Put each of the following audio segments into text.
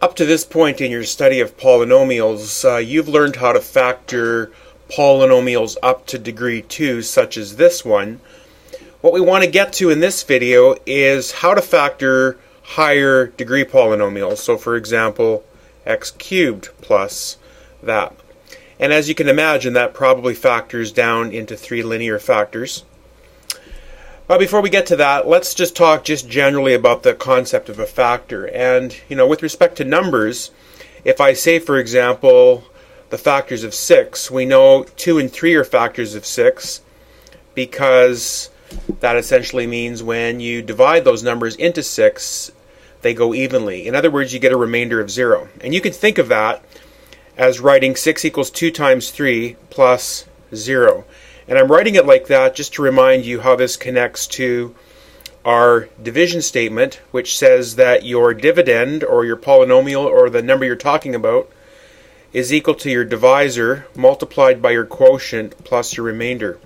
Up to this point in your study of polynomials, you've learned how to factor polynomials up to degree 2, such as this one. What we want to get to in this video is how to factor higher degree polynomials. So for example, x cubed plus that. And as you can imagine, that probably factors down into 3 linear factors. But before we get to that, let's just talk generally about the concept of a factor. And, with respect to numbers, if I say, for example, the factors of 6, we know 2 and 3 are factors of 6 because that essentially means when you divide those numbers into 6, they go evenly. In other words, you get a remainder of 0. And you can think of that as writing 6 equals 2 times 3 plus 0. And I'm writing it like that just to remind you how this connects to our division statement, which says that your dividend, or your polynomial, or the number you're talking about, is equal to your divisor multiplied by your quotient plus your remainder.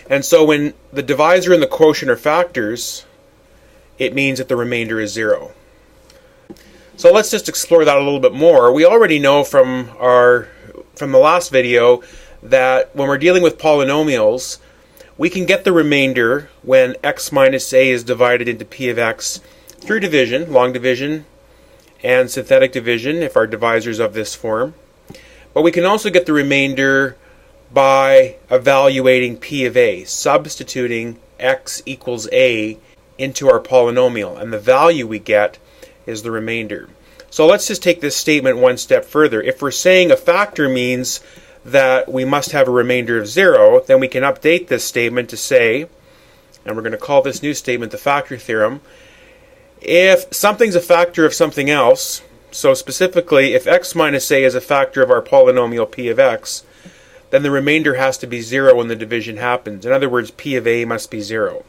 And so when the divisor and the quotient are factors, it means that the remainder is 0. So let's just explore that a little bit more. We already know from the last video that when we're dealing with polynomials, we can get the remainder when x minus a is divided into p of x through division, long division, and synthetic division if our divisor is of this form. But we can also get the remainder by evaluating p of a, substituting x equals a into our polynomial, and the value we get is the remainder. So let's just take this statement one step further. If we're saying a factor means that we must have a remainder of 0, then we can update this statement to say, and we're going to call this new statement the factor theorem, if something's a factor of something else, so specifically if x minus a is a factor of our polynomial p of x, then the remainder has to be 0 when the division happens. In other words, p of a must be 0.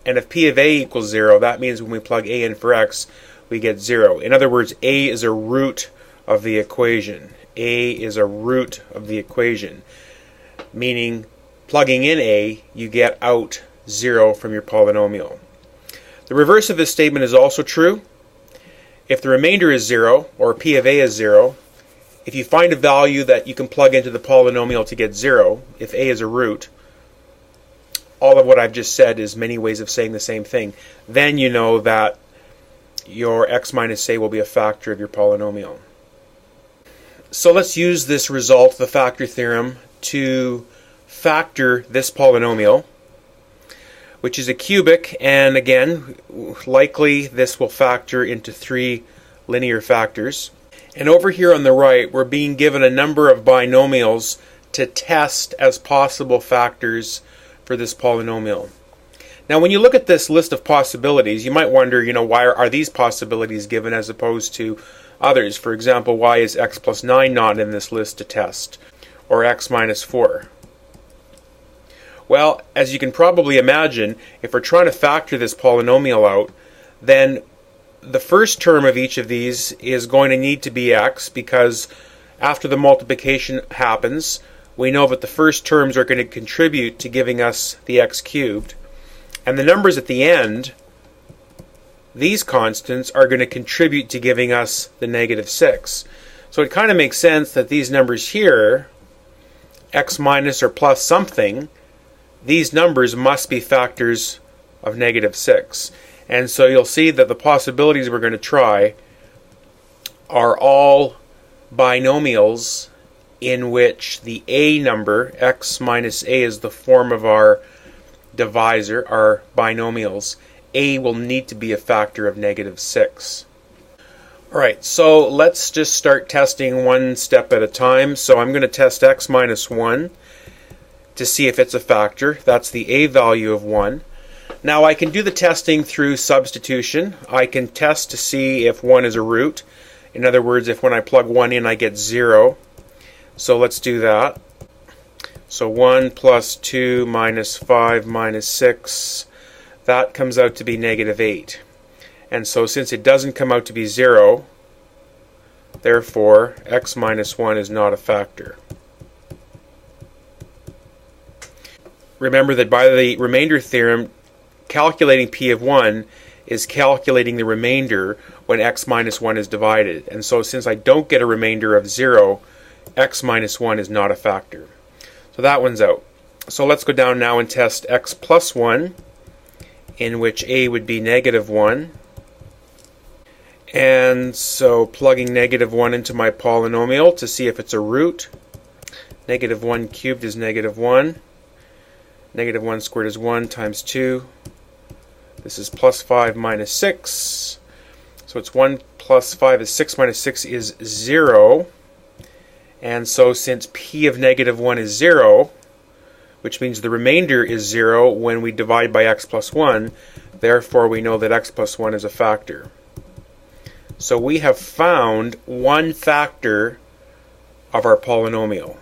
And if p of a equals 0, that means when we plug a in for x, we get 0. In other words, a is a root of the equation. A is a root of the equation, meaning plugging in a, you get out 0 from your polynomial. The reverse of this statement is also true. If the remainder is 0, or p of a is 0, if you find a value that you can plug into the polynomial to get 0, if a is a root, all of what I've just said is many ways of saying the same thing, then you know that your x minus a will be a factor of your polynomial. So let's use this result, the factor theorem, to factor this polynomial, which is a cubic, and again, likely this will factor into 3 linear factors. And over here on the right, we're being given a number of binomials to test as possible factors for this polynomial. Now when you look at this list of possibilities, you might wonder, why are these possibilities given as opposed to others? For example, why is x plus 9 not in this list to test? Or x minus 4? Well, as you can probably imagine, if we're trying to factor this polynomial out, then the first term of each of these is going to need to be x, because after the multiplication happens, we know that the first terms are going to contribute to giving us the x cubed. And the numbers at the end, these constants, are going to contribute to giving us the negative 6. So it kind of makes sense that these numbers here, x minus or plus something, these numbers must be factors of negative 6. And so you'll see that the possibilities we're going to try are all binomials in which the a number, x minus a, is the form of our divisor, our binomials. A will need to be a factor of negative 6. Alright, so let's just start testing one step at a time. So I'm going to test x minus 1 to see if it's a factor. That's the a value of 1. Now I can do the testing through substitution. I can test to see if 1 is a root. In other words, if when I plug 1 in I get 0. So let's do that. So 1 plus 2 minus 5 minus 6, that comes out to be negative 8. And so since it doesn't come out to be 0, therefore x minus 1 is not a factor. Remember that by the remainder theorem, calculating p of 1 is calculating the remainder when x minus 1 is divided. And so since I don't get a remainder of 0, x minus 1 is not a factor. So that one's out. So let's go down now and test x plus 1, in which a would be negative 1. And so plugging negative 1 into my polynomial to see if it's a root. Negative 1 cubed is negative 1. Negative 1 squared is 1 times 2. This is plus 5 minus 6. So it's 1 plus 5 is 6 minus 6 is 0. And so since p of negative 1 is 0, which means the remainder is 0 when we divide by x plus 1, therefore we know that x plus 1 is a factor. So we have found one factor of our polynomial.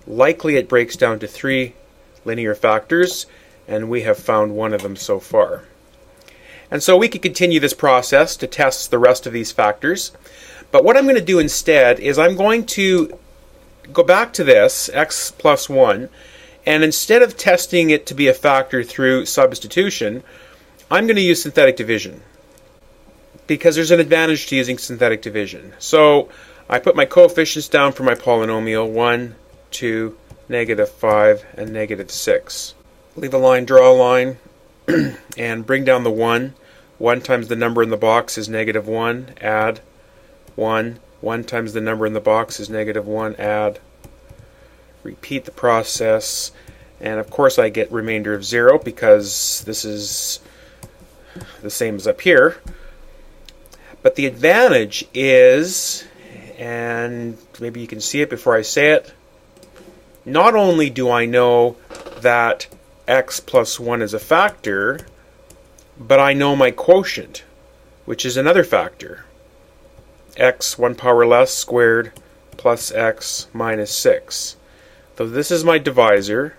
Likely it breaks down to 3 linear factors, and we have found one of them so far. And so we could continue this process to test the rest of these factors. But what I'm going to do instead is I'm going to go back to this, x plus 1, and instead of testing it to be a factor through substitution, I'm going to use synthetic division, because there's an advantage to using synthetic division. So I put my coefficients down for my polynomial, 1, 2, negative 5, and negative 6. Leave a line, draw a line, and bring down the 1. 1 times the number in the box is negative 1, add 1. 1 times the number in the box is negative 1, add. Repeat the process, and of course I get remainder of 0 because this is the same as up here. But the advantage is, and maybe you can see it before I say it, not only do I know that x plus 1 is a factor, but I know my quotient, which is another factor. X 1 power less squared plus x minus 6. So this is my divisor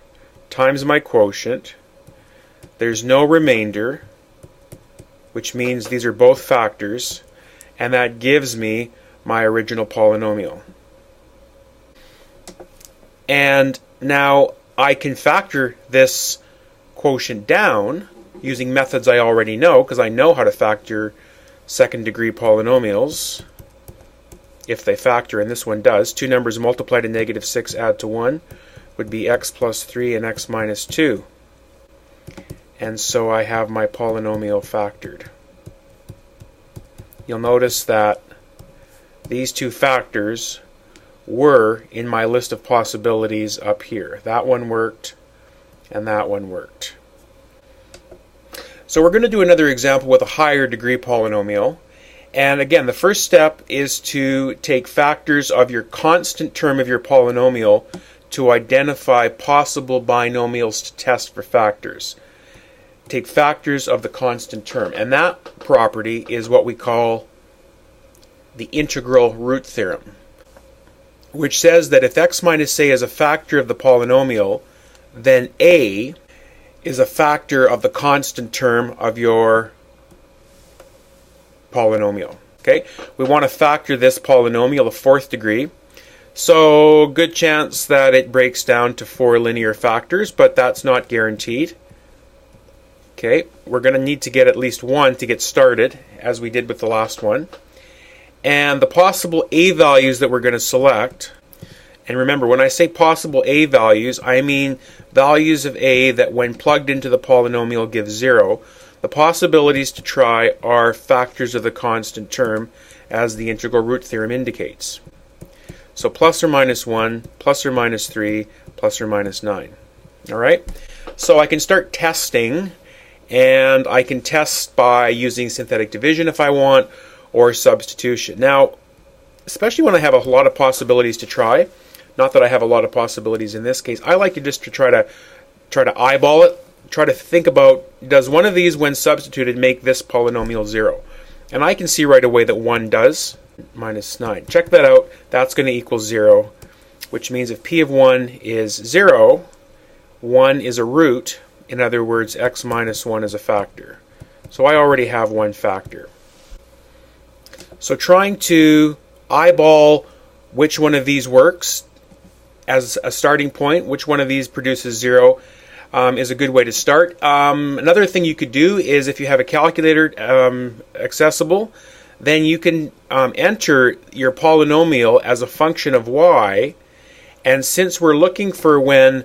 times my quotient. There's no remainder, which means these are both factors, and that gives me my original polynomial. And now I can factor this quotient down using methods I already know, because I know how to factor second degree polynomials if they factor, and this one does. Two numbers multiplied to negative 6 add to 1 would be x plus 3 and x minus 2. And so I have my polynomial factored. You'll notice that these two factors were in my list of possibilities up here. That one worked, and that one worked. So we're going to do another example with a higher degree polynomial. And again, the first step is to take factors of your constant term of your polynomial to identify possible binomials to test for factors. Take factors of the constant term, and that property is what we call the integral root theorem, which says that if x minus a is a factor of the polynomial, then a is a factor of the constant term of your polynomial. Okay, we want to factor this polynomial of 4th degree, so good chance that it breaks down to 4 linear factors, but that's not guaranteed. Okay, we're going to need to get at least one to get started, as we did with the last one. And the possible a values that we're going to select, and remember, when I say possible a values, I mean values of a that when plugged into the polynomial give 0. The possibilities to try are factors of the constant term, as the integral root theorem indicates. So plus or minus 1, plus or minus 3, plus or minus 9. All right? So I can start testing, and I can test by using synthetic division if I want, or substitution. Now, especially when I have a lot of possibilities to try, not that I have a lot of possibilities in this case, I like to just try to eyeball it, try to think about, does one of these when substituted make this polynomial 0? And I can see right away that 1 does, minus 9. Check that out, that's going to equal 0, which means if p of 1 is 0, 1 is a root, in other words, x minus 1 is a factor. So I already have one factor. So trying to eyeball which one of these works as a starting point, which one of these produces 0, is a good way to start. Another thing you could do is, if you have a calculator accessible, then you can enter your polynomial as a function of y, and since we're looking for when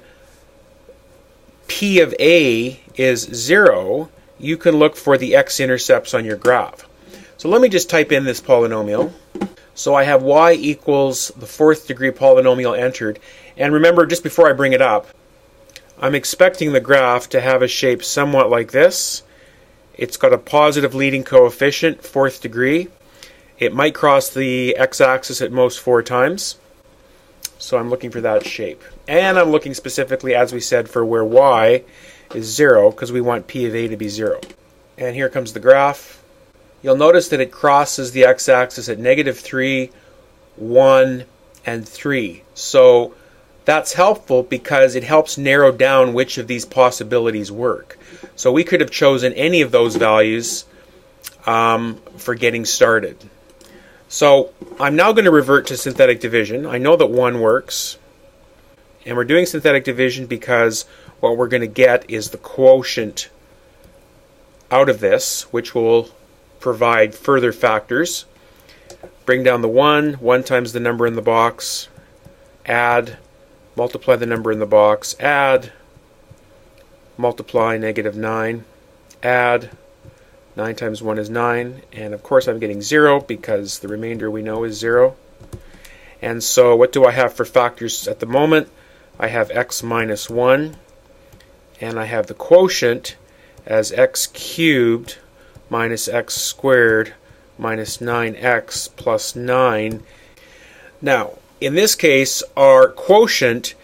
p of a is 0, you can look for the x-intercepts on your graph. So let me just type in this polynomial. So I have y equals the 4th degree polynomial entered, and remember, just before I bring it up, I'm expecting the graph to have a shape somewhat like this. It's got a positive leading coefficient, 4th degree. It might cross the x-axis at most 4 times. So I'm looking for that shape. And I'm looking specifically, as we said, for where y is 0, because we want p of a to be 0. And here comes the graph. You'll notice that it crosses the x-axis at -3, 1, and 3. So that's helpful because it helps narrow down which of these possibilities work. So we could have chosen any of those values for getting started. So I'm now going to revert to synthetic division. I know that 1 works. And we're doing synthetic division because what we're going to get is the quotient out of this, which will provide further factors. Bring down the 1, 1 times the number in the box, add, multiply the number in the box, add, multiply -9, add, 9 times 1 is 9, and of course I'm getting 0 because the remainder we know is 0. And so what do I have for factors at the moment? I have x minus 1, and I have the quotient as x cubed minus x squared minus 9x plus 9. Now, in this case, our quotient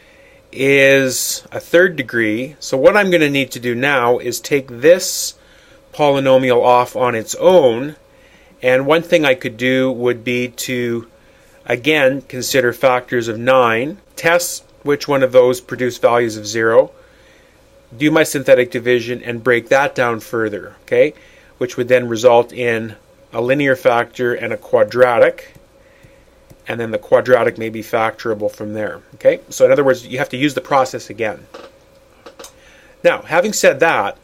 is a 3rd degree, so what I'm going to need to do now is take this polynomial off on its own, and one thing I could do would be to, again, consider factors of 9, test which one of those produce values of 0, do my synthetic division, and break that down further, okay? Which would then result in a linear factor and a quadratic, and then the quadratic may be factorable from there. Okay, so in other words, you have to use the process again. Now, having said that,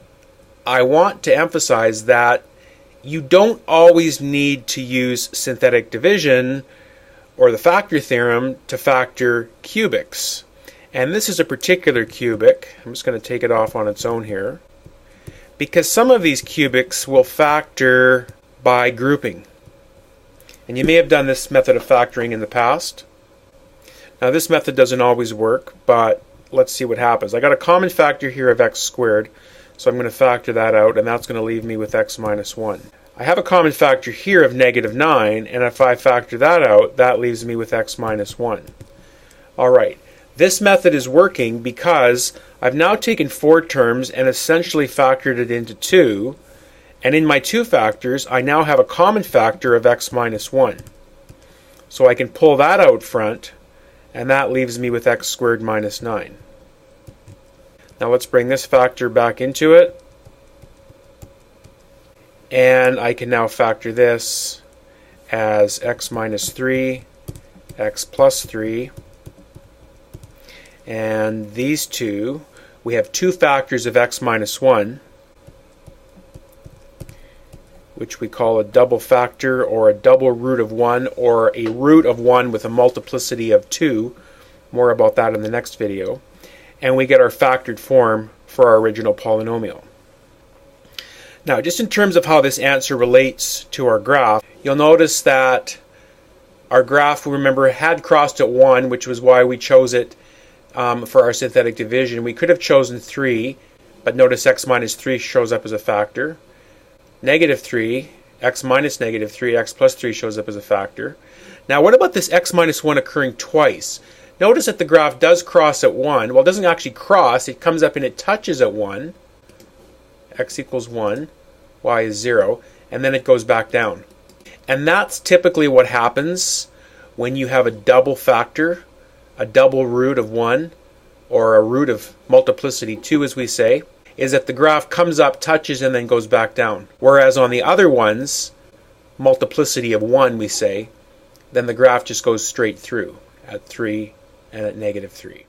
I want to emphasize that you don't always need to use synthetic division or the factor theorem to factor cubics. And this is a particular cubic. I'm just going to take it off on its own here, because some of these cubics will factor by grouping. And you may have done this method of factoring in the past. Now this method doesn't always work, but let's see what happens. I got a common factor here of x squared, so I'm going to factor that out, and that's going to leave me with x minus 1. I have a common factor here of -9, and if I factor that out, that leaves me with x minus 1. Alright, this method is working because I've now taken 4 terms and essentially factored it into 2, and in my 2 factors, I now have a common factor of x minus 1. So I can pull that out front, and that leaves me with x squared minus 9. Now let's bring this factor back into it, and I can now factor this as x minus 3, x plus 3, and these two, we have 2 factors of x minus 1, which we call a double factor or a double root of 1 or a root of 1 with a multiplicity of 2. More about that in the next video. And we get our factored form for our original polynomial. Now, just in terms of how this answer relates to our graph, you'll notice that our graph, remember, had crossed at 1, which was why we chose it for our synthetic division. We could have chosen 3, but notice x minus 3 shows up as a factor. -3, x minus -3, x plus 3 shows up as a factor. Now what about this x minus 1 occurring twice? Notice that the graph does cross at 1. Well, it doesn't actually cross. It comes up and it touches at 1. X equals 1, y is 0, and then it goes back down. And that's typically what happens when you have a double factor, a double root of 1, or a root of multiplicity 2, as we say, is that the graph comes up, touches, and then goes back down. Whereas on the other ones, multiplicity of 1, we say, then the graph just goes straight through at 3 and at -3.